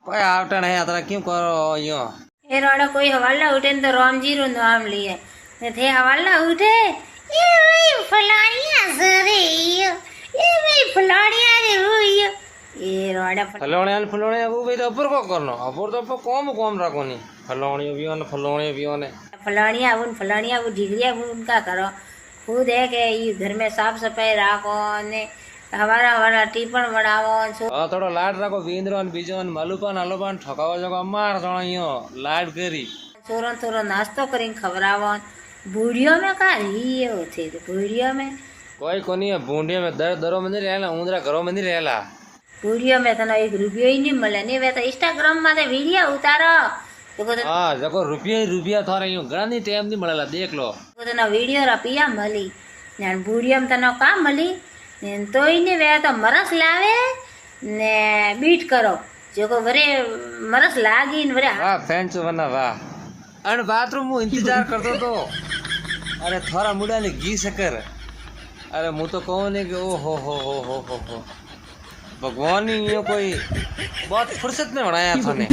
कोई आवटा नहीं आता क्यों करो यो ए रोड़ा कोई हवाला उठे न तो राम जी रो नाम लिए ने थे हवाला उठे ये भाई फलानिया सरे ये भाई फलानिया रे हुई ये रोड़ा फलोने वो भाई तो ऊपर को करनो ऊपर तो ऊपर कौम रखो नहीं फलोने भी ने फलानिया वो डिग्रिया उनका करो खुद है कि ये घर में साफ सफाई राखो ने हवारा टीपण बनावो थोड़ो लाड रखो वींद्रो ने बीजो ने मलुपान हलुपान ठकावा जगो अमार जणो यो लाड करी थोड़ो नाश्तो करीने खवरावो बूढ़ियों में का रियो थे बूढ़ियों में कोई कोनी है बूंडिया में दरो में नहीं रहला उंदरा घरों में नहीं रहला बूढ़ियों में तो एक रुपयो ही नहीं मिले नहीं वे तो इंस्टाग्राम में वीडियो उतारो हाँ जको रुपया थारे यो घणा नी टाइम नहीं મળેલા देख लो तो ना वीडियो रा पिया मली ने बूढ़ियों में तनो का मली ने तोय ने वे तो मरस लावे ने बीट करो जो वरे मरस लागी ने वरे वाह फैंस बना वाह अन बाथरूम में इंतजार करतो तो अरे थोड़ा मुड़ा ने घी शक्कर अरे मु तो कहूं ने कि ओ हो भगवान ने यो कोई बहुत फुर्सत में बनाया थाने